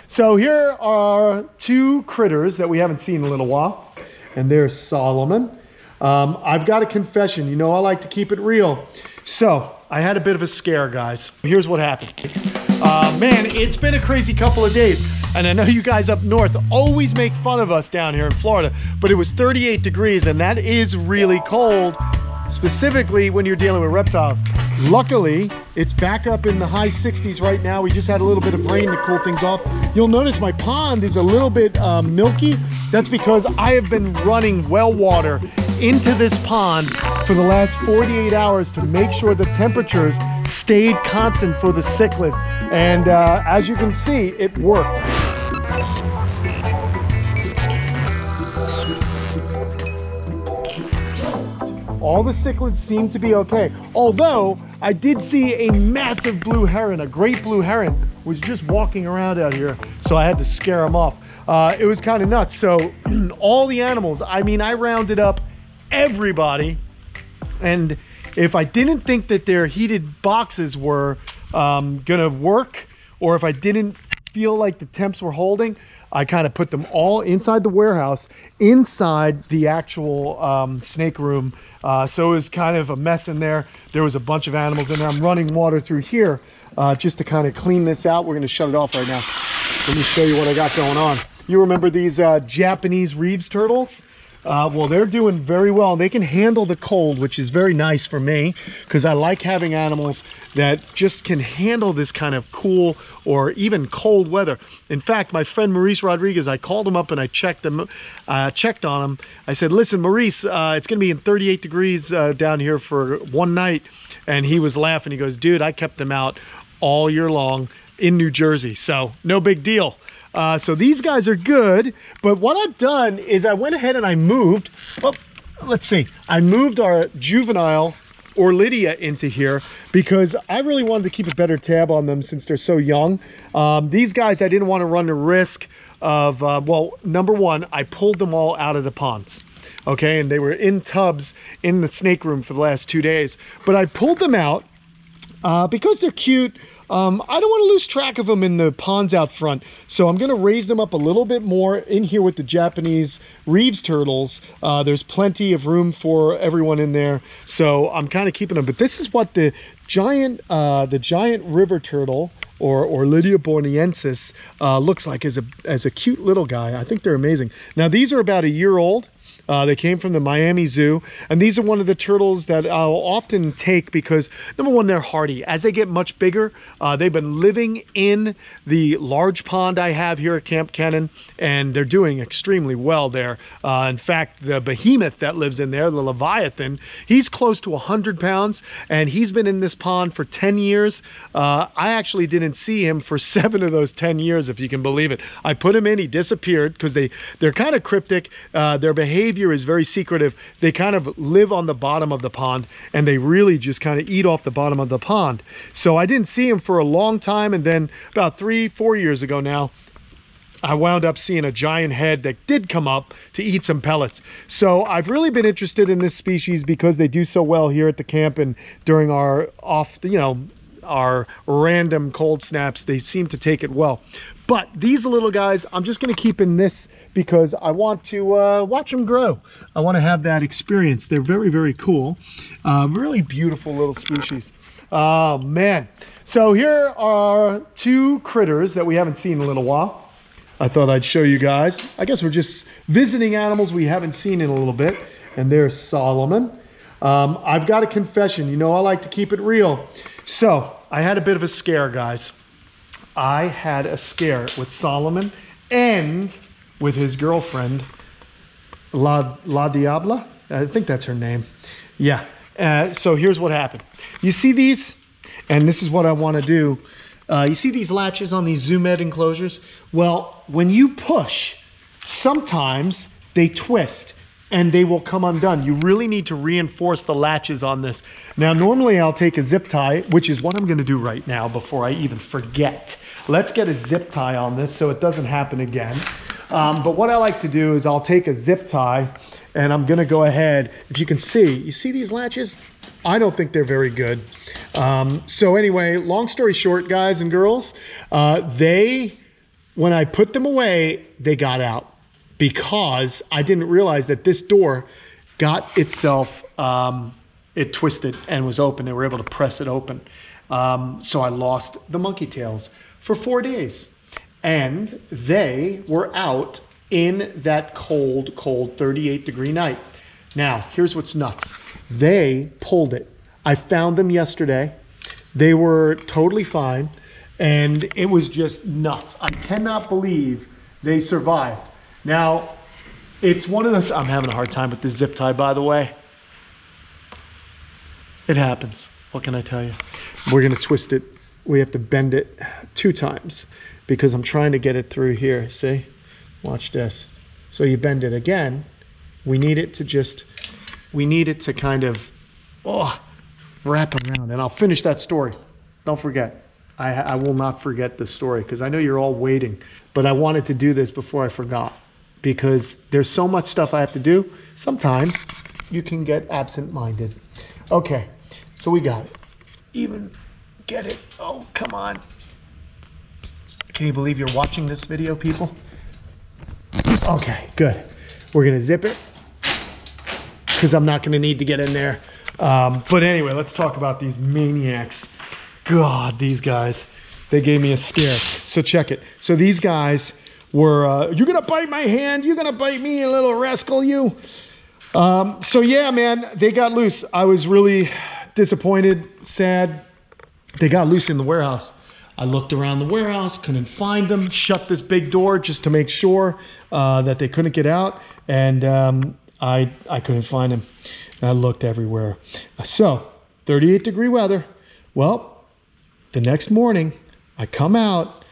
So here are two critters that we haven't seen in a little while, and there's Solomon. I've got a confession. You know I like to keep it real. So I had a bit of a scare, guys. Here's what happened. Man, it's been a crazy couple of days, and I know you guys up north always make fun of us down here in Florida, but it was 38 degrees, and that is really cold, specifically when you're dealing with reptiles. Luckily, it's back up in the high 60s right now. We just had a little bit of rain to cool things off. You'll notice my pond is a little bit milky. That's because I have been running well water into this pond for the last 48 hours to make sure the temperatures stayed constant for the cichlids. And as you can see, it worked. All the cichlids seem to be okay. Although I did see a massive blue heron, a great blue heron, was just walking around out here. So I had to scare him off. It was kind of nuts. So all the animals, I mean, I rounded up everybody. And if I didn't think that their heated boxes were gonna work, or if I didn't feel like the temps were holding, I kind of put them all inside the warehouse, inside the actual snake room. So it was kind of a mess in there. There was a bunch of animals in there. I'm running water through here just to kind of clean this out. We're gonna shut it off right now. Let me show you what I got going on. You remember these Japanese Reeves turtles? Well, they're doing very well. They can handle the cold, which is very nice for me, because I like having animals that just can handle this kind of cool or even cold weather. In fact, my friend Maurice Rodriguez, I called him up and I checked on him. I said, listen, Maurice, it's going to be in 38 degrees down here for one night. And he was laughing. He goes, dude, I kept them out all year long in New Jersey. So no big deal. So these guys are good, but what I've done is I went ahead and I moved, well, let's see, I moved our juvenile Orlidia into here because I really wanted to keep a better tab on them since they're so young. These guys, I didn't want to run the risk of, well, number one, I pulled them all out of the ponds. Okay, and they were in tubs in the snake room for the last 2 days, but I pulled them out because they're cute. I don't want to lose track of them in the ponds out front, so I'm going to raise them up a little bit more in here with the Japanese Reeves turtles. There's plenty of room for everyone in there, so I'm kind of keeping them. But this is what the giant river turtle, or Orlidia borneensis, looks like as a cute little guy. I think they're amazing. Now these are about a year old. They came from the Miami Zoo, and these are one of the turtles that I'll often take because, number one, they're hardy. As they get much bigger, they've been living in the large pond I have here at Kamp Kenan, and they're doing extremely well there. In fact, the behemoth that lives in there, the Leviathan, he's close to 100 pounds, and he's been in this pond for 10 years. I actually didn't see him for 7 of those 10 years, if you can believe it. I put him in, he disappeared because they're kind of cryptic. Their behavior is very secretive. They kind of live on the bottom of the pond, and they really just kind of eat off the bottom of the pond. So I didn't see him for a long time, and then about 3-4 years ago now, I wound up seeing a giant head that did come up to eat some pellets. So I've really been interested in this species because they do so well here at the camp, and during our our random cold snaps, they seem to take it well. But these little guys, I'm just going to keep in this because I want to watch them grow. I want to have that experience. They're very, very cool. Really beautiful little species. Oh, man. So here are two critters that we haven't seen in a little while. I thought I'd show you guys. I guess we're just visiting animals we haven't seen in a little bit. And there's Solomon. I've got a confession. You know I like to keep it real. So I had a bit of a scare, guys. I had a scare with Solomon and with his girlfriend, La Diabla. I think that's her name. Yeah. So here's what happened. You see these? And this is what I want to do. You see these latches on these Zoom Ed enclosures? Well, when you push, sometimes they twist and they will come undone. You really need to reinforce the latches on this. Now, normally I'll take a zip tie, which is what I'm going to do right now before I even forget. Let's get a zip tie on this so it doesn't happen again. But what I like to do is I'll take a zip tie and I'm going to go ahead. If you can see, you see these latches? I don't think they're very good. So anyway, long story short, guys and girls, they when I put them away, they got out because I didn't realize that this door got itself, it twisted and was open. They were able to press it open. So I lost the monkey tails for 4 days. And they were out in that cold, cold 38-degree night. Now, here's what's nuts. They pulled it. I found them yesterday. They were totally fine. And it was just nuts. I cannot believe they survived. Now, it's one of those, I'm having a hard time with this zip tie, by the way. It happens. What can I tell you? We're gonna twist it. We have to bend it 2 times because I'm trying to get it through here, see? Watch this. So you bend it again. We need it to kind of, wrap around. And I'll finish that story. Don't forget. I will not forget this story because I know you're all waiting, but I wanted to do this before I forgot because there's so much stuff I have to do. Sometimes you can get absent-minded. Okay, so we got it. Even get it. Oh, come on. Can you believe you're watching this video, people? Okay, good. We're gonna zip it because I'm not gonna need to get in there. But anyway, let's talk about these maniacs. God, these guys, they gave me a scare. So check it. So these guys were, you're gonna bite my hand, you're gonna bite me, you little rascal, you. So yeah, man, they got loose. I was really disappointed, sad. They got loose in the warehouse. I looked around the warehouse, couldn't find them, shut this big door just to make sure that they couldn't get out. And I couldn't find them. I looked everywhere. So 38-degree weather. Well, the next morning I come out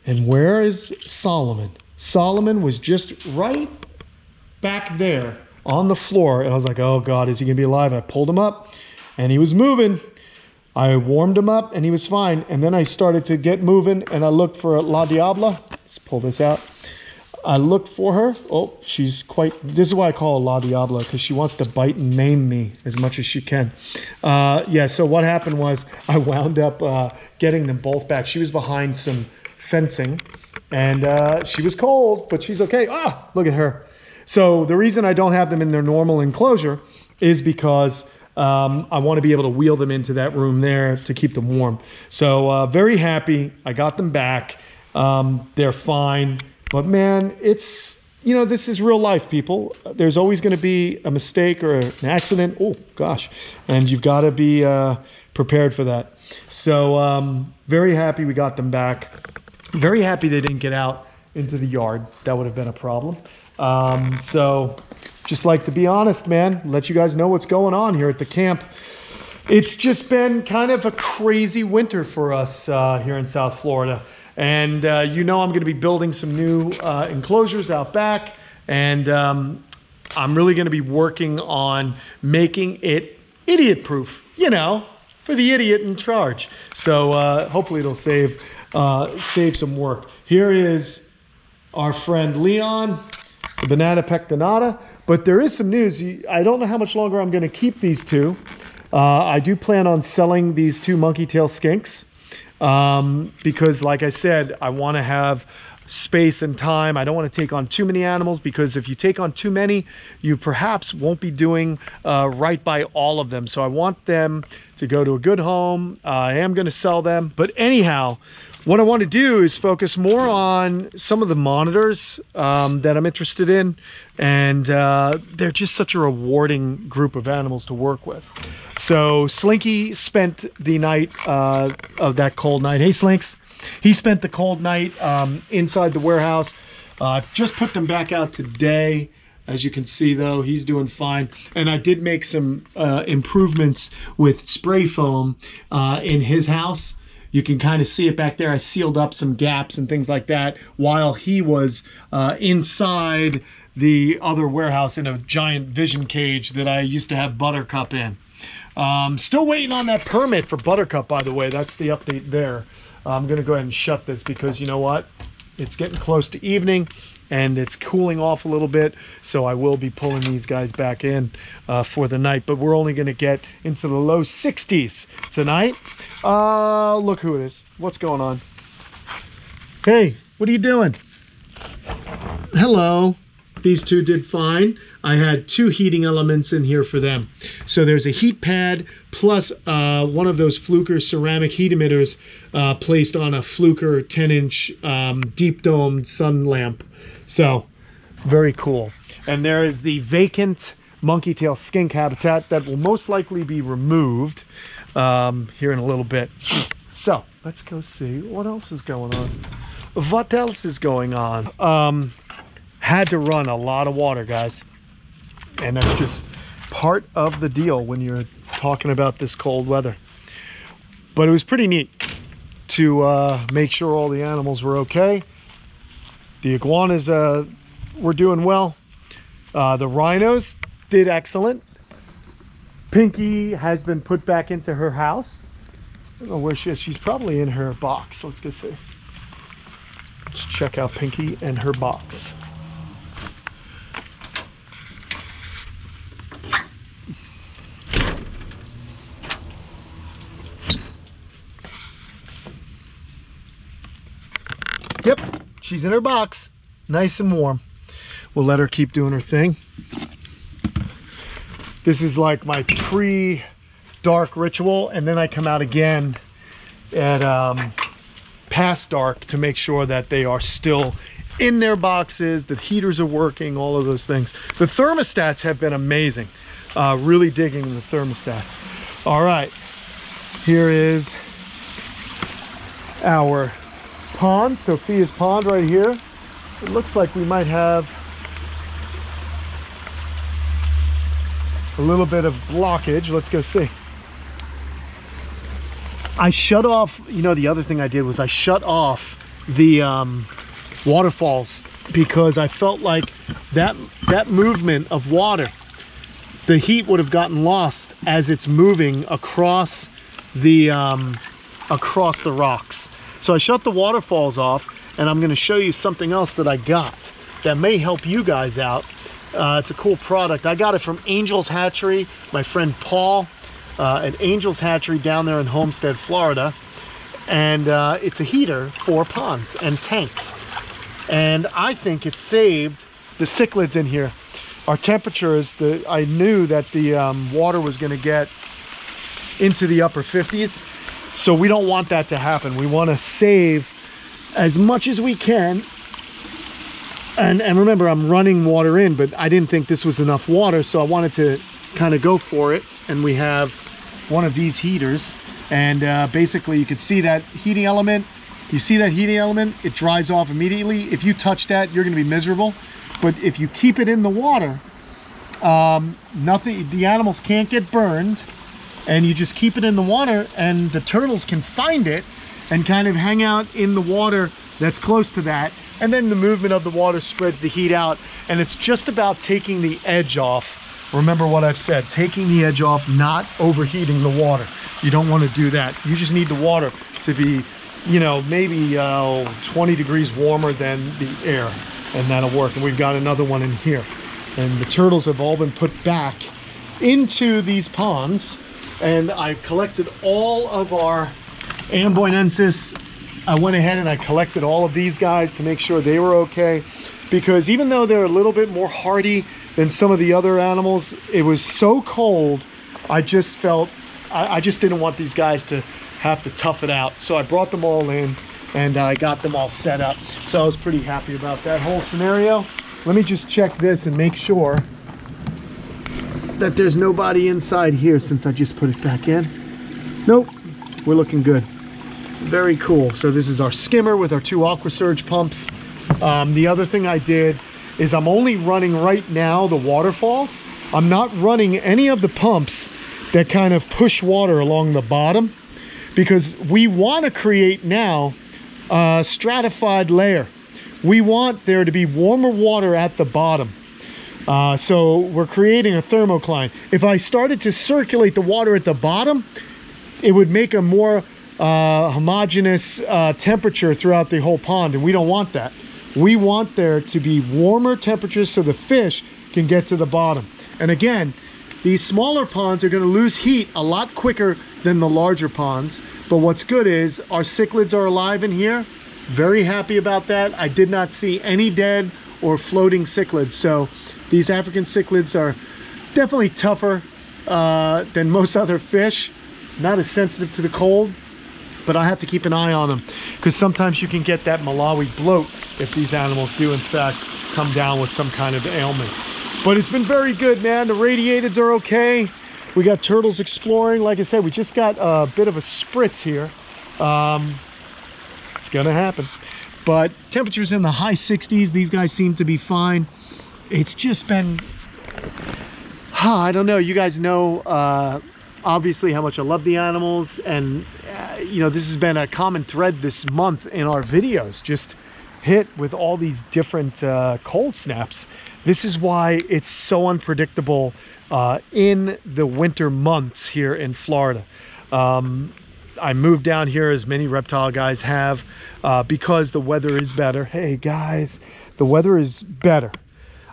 and where is Solomon? Solomon was just right back there on the floor. And I was like, oh God, is he gonna be alive? And I pulled him up and he was moving. I warmed him up and he was fine. And then I started to get moving and I looked for La Diabla. Let's pull this out. I looked for her. Oh, she's quite, this is why I call her La Diabla, because she wants to bite and maim me as much as she can. Yeah, so what happened was I wound up getting them both back. She was behind some fencing and she was cold, but she's okay. Ah, look at her. So the reason I don't have them in their normal enclosure is because I want to be able to wheel them into that room there to keep them warm. So very happy. I got them back. They're fine. But man, it's, you know, this is real life, people. There's always going to be a mistake or an accident. Oh, gosh. And you've got to be prepared for that. So very happy we got them back. Very happy they didn't get out into the yard. That would have been a problem. So just like to be honest, man, let you guys know what's going on here at the camp. It's just been kind of a crazy winter for us here in South Florida. And you know I'm going to be building some new enclosures out back. And I'm really going to be working on making it idiot-proof, you know, for the idiot in charge. So hopefully it'll save some work. Here is our friend Leon, the banana pectinata. But there is some news. I don't know how much longer I'm going to keep these two. I do plan on selling these 2 monkey tailed skinks. Because like I said, I want to have space and time. I don't want to take on too many animals because if you take on too many, you perhaps won't be doing right by all of them. So I want them to go to a good home. I am going to sell them. But anyhow, what I want to do is focus more on some of the monitors that I'm interested in. And they're just such a rewarding group of animals to work with. So Slinky spent the night of that cold night. Hey, Slinks. He spent the cold night inside the warehouse. Just put them back out today. As you can see, though, he's doing fine. And I did make some improvements with spray foam in his house. You can kind of see it back there. I sealed up some gaps and things like that while he was inside the other warehouse in a giant vision cage that I used to have Buttercup in. Still waiting on that permit for Buttercup, by the way. That's the update there. I'm going to go ahead and shut this because you know what? It's getting close to evening and it's cooling off a little bit. So I will be pulling these guys back in for the night. But we're only going to get into the low 60s tonight. Look who it is. What's going on? Hey, What are you doing? Hello. These two did fine. I had 2 heating elements in here for them. So there's a heat pad plus one of those Fluker ceramic heat emitters placed on a Fluker 10-inch deep domed sun lamp. So very cool. And there is the vacant monkey tail skink habitat that will most likely be removed here in a little bit. So let's go see what else is going on. What else is going on? Had to run a lot of water, guys, and that's just part of the deal when you're talking about this cold weather. But it was pretty neat to make sure all the animals were okay. The iguanas were doing well. The rhinos did excellent. Pinky has been put back into her house. I don't know where she is. She's probably in her box. Let's go see. Let's check out Pinky and her box. Yep, she's in her box, nice and warm. We'll let her keep doing her thing. This is like my pre-dark ritual, and then I come out again at past dark to make sure that they are still in their boxes, the heaters are working, all of those things. The thermostats have been amazing. Really digging the thermostats. All right, here is our pond, Sophia's pond right here. It looks like we might have a little bit of blockage. Let's go see. I shut off, you know, the other thing I did was I shut off the waterfalls because I felt like that movement of water, the heat would have gotten lost as it's moving across the rocks. So I shut the waterfalls off, and I'm going to show you something else that I got that may help you guys out. It's a cool product. I got it from Angel's Hatchery, my friend Paul at Angel's Hatchery down there in Homestead, Florida. And it's a heater for ponds and tanks. And I think it saved the cichlids in here. Our temperatures, I knew that the water was going to get into the upper 50s. So we don't want that to happen. We want to save as much as we can. And remember, I'm running water in, but I didn't think this was enough water, so I wanted to kind of go for it. And we have one of these heaters, and basically you can see that heating element. You see that heating element? It dries off immediately. If you touch that, you're going to be miserable. But if you keep it in the water, the animals can't get burned. And you just keep it in the water, and the turtles can find it and kind of hang out in the water that's close to that. And then the movement of the water spreads the heat out, and it's just about taking the edge off. Remember what I've said, taking the edge off, not overheating the water. You don't want to do that. You just need the water to be, you know, maybe 20 degrees warmer than the air, and that'll work. And we've got another one in here. And the turtles have all been put back into these ponds. And I collected all of our Amboinensis. I went ahead and I collected all of these guys to make sure they were okay, because even though they're a little bit more hardy than some of the other animals, it was so cold, I just felt I just didn't want these guys to have to tough it out. So I brought them all in and I got them all set up. So I was pretty happy about that whole scenario. Let me just check this and make sure that there's nobody inside here since I just put it back in. Nope, we're looking good. Very cool. So this is our skimmer with our 2 AquaSurge pumps. The other thing I did is I'm only running right now the waterfalls. I'm not running any of the pumps that kind of push water along the bottom, because we want to create now a stratified layer. We want there to be warmer water at the bottom. So we're creating a thermocline. If I started to circulate the water at the bottom, it would make a more homogeneous temperature throughout the whole pond, and we don't want that. We want there to be warmer temperatures so the fish can get to the bottom. And again, these smaller ponds are going to lose heat a lot quicker than the larger ponds. But what's good is our cichlids are alive in here, Very happy about that. I did not see any dead or floating cichlids. So these African cichlids are definitely tougher than most other fish. Not as sensitive to the cold, but I have to keep an eye on them because sometimes you can get that Malawi bloat if these animals do in fact come down with some kind of ailment. But it's been very good, man. The radiateds are okay. We got turtles exploring. Like I said, we just got a bit of a spritz here. It's gonna happen. But temperatures in the high 60s. These guys seem to be fine. It's just been, I don't know. You guys know obviously how much I love the animals, and you know, this has been a common thread this month in our videos, just hit with all these different cold snaps. This is why it's so unpredictable in the winter months here in Florida. I moved down here, as many reptile guys have, because the weather is better. Hey guys, the weather is better.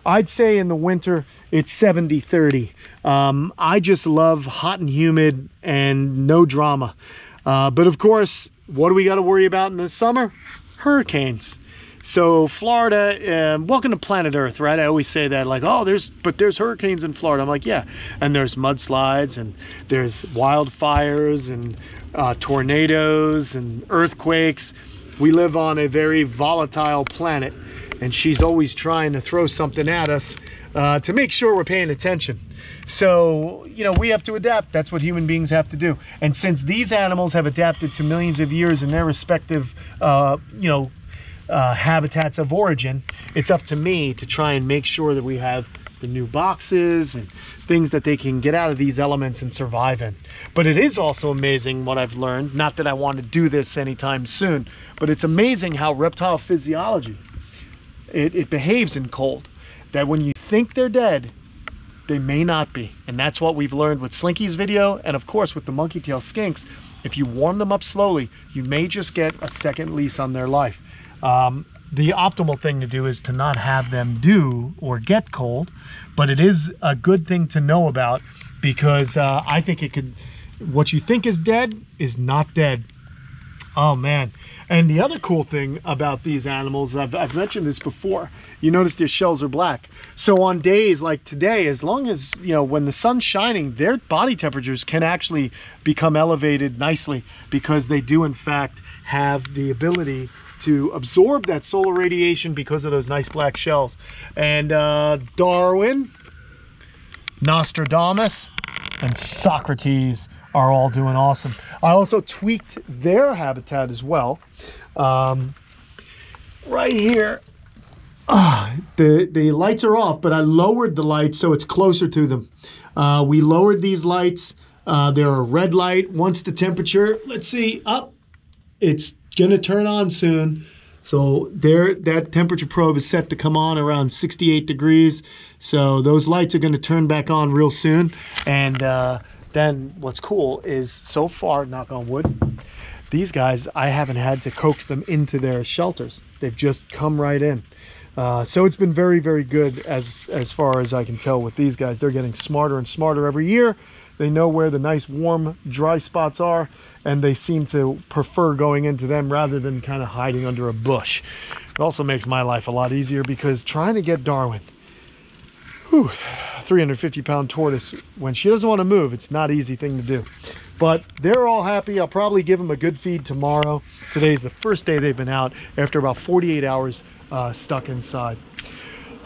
I'd say in the winter it's 70-30. I just love hot and humid and no drama. But of course, what do we got to worry about in the summer? Hurricanes. So Florida, welcome to planet Earth, right? I always say that, like, oh, there's hurricanes in Florida. I'm like, yeah. And there's mudslides, and there's wildfires, and tornadoes, and earthquakes. We live on a very volatile planet, and she's always trying to throw something at us to make sure we're paying attention. So, you know, we have to adapt. That's what human beings have to do. And since these animals have adapted to millions of years in their respective, habitats of origin, it's up to me to try and make sure that we have the new boxes and things that they can get out of these elements and survive in. But it is also amazing what I've learned, not that I want to do this anytime soon, but it's amazing how reptile physiology, it behaves in cold, that when you think they're dead, they may not be. And that's what we've learned with Slinky's video, and of course with the Monkey Tailed Skinks. If you warm them up slowly, you may just get a second lease on their life. The optimal thing to do is to not have them do or get cold, but it is a good thing to know about, because I think it could, what you think is dead is not dead. Oh man. And the other cool thing about these animals, I've mentioned this before, you notice their shells are black. So on days like today, as long as, you know, when the sun's shining, their body temperatures can actually become elevated nicely, because they do in fact have the ability to absorb that solar radiation because of those nice black shells. And Darwin, Nostradamus, and Socrates are all doing awesome. I also tweaked their habitat as well. Right here, the lights are off, but I lowered the lights so it's closer to them. We lowered these lights. They're a red light. Once the temperature, let's see, up, it's gonna turn on soon. So there, that temperature probe is set to come on around 68 degrees. So those lights are gonna turn back on real soon. And then what's cool is, so far, knock on wood, these guys, I haven't had to coax them into their shelters. They've just come right in. So it's been very, very good as far as I can tell with these guys. They're getting smarter and smarter every year. They know where the nice, warm, dry spots are, and they seem to prefer going into them rather than kind of hiding under a bush. It also makes my life a lot easier, because trying to get Darwin, 350-pound tortoise, when she doesn't want to move, it's not an easy thing to do. But they're all happy. I'll probably give them a good feed tomorrow. Today's the first day they've been out after about 48 hours stuck inside.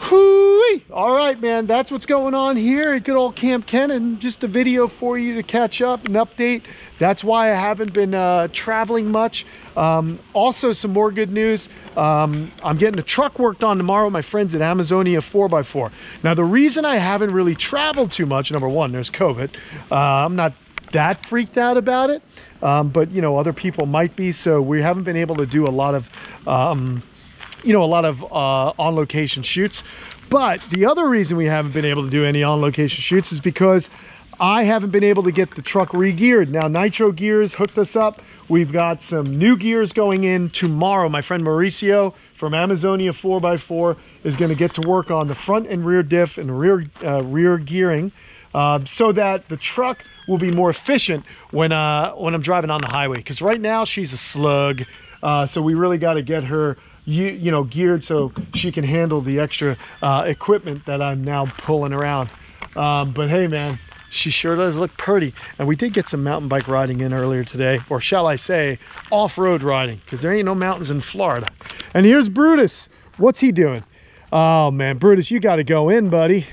Whoo-wee. All right, man, that's what's going on here at good old Kamp Kenan. Just a video for you to catch up and update. That's why I haven't been traveling much. Also, some more good news. I'm getting a truck worked on tomorrow with my friends at Amazonia 4x4. Now, the reason I haven't really traveled too much, number one, there's COVID. I'm not that freaked out about it, but you know, other people might be, so we haven't been able to do a lot of on-location shoots. But the other reason we haven't been able to do any on-location shoots is because I haven't been able to get the truck re-geared. Now, Nitro Gears hooked us up. We've got some new gears going in tomorrow. My friend Mauricio from Amazonia 4x4 is going to get to work on the front and rear diff and rear gearing, so that the truck will be more efficient when I'm driving on the highway. Because right now she's a slug. So we really got to get her you know, geared so she can handle the extra equipment that I'm now pulling around. But hey man, she sure does look pretty. And we did get some mountain bike riding in earlier today, or shall I say off-road riding, because there ain't no mountains in Florida. And here's Brutus. What's he doing? Oh man, Brutus, you got to go in, buddy.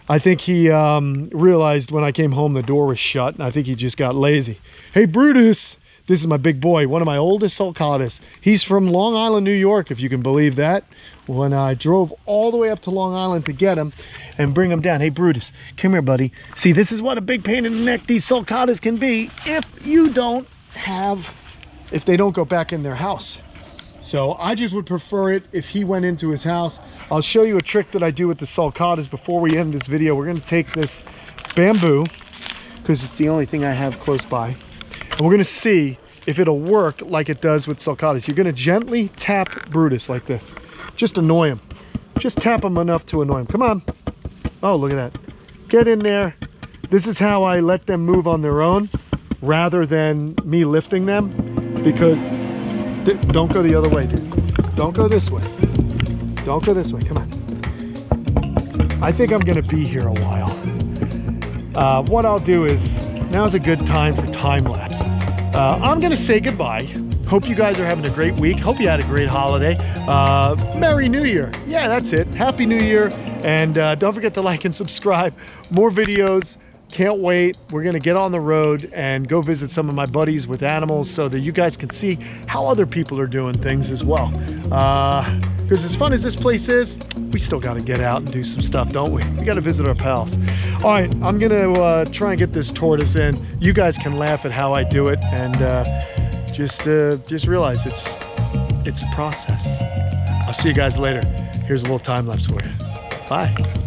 I think he realized when I came home the door was shut, and I think he just got lazy. Hey Brutus, this is my big boy, one of my oldest sulcatas. He's from Long Island, New York, if you can believe that. When I drove all the way up to Long Island to get him and bring him down. Hey Brutus, come here, buddy. See, this is what a big pain in the neck these sulcatas can be if they don't go back in their house. So I just would prefer it if he went into his house. I'll show you a trick that I do with the sulcatas before we end this video. We're gonna take this bamboo, because it's the only thing I have close by. And we're gonna see if it'll work like it does with sulcatas. You're gonna gently tap Brutus like this. Just annoy him. Just tap him enough to annoy him. Come on. Oh, look at that. Get in there. This is how I let them move on their own rather than me lifting them, because don't go the other way, dude. Don't go this way. Don't go this way. Come on. I think I'm gonna be here a while. What I'll do is, now's a good time for time lapse. I'm gonna say goodbye. Hope you guys are having a great week. Hope you had a great holiday. Merry New Year. Yeah, that's it. Happy New Year. And don't forget to like and subscribe. More videos. Can't wait. We're gonna get on the road and go visit some of my buddies with animals so that you guys can see how other people are doing things as well. Because as fun as this place is, we still got to get out and do some stuff, don't we? We got to visit our pals. All right, I'm gonna try and get this tortoise in. You guys can laugh at how I do it, and just realize it's a process. I'll see you guys later. Here's a little time lapse for you. Bye.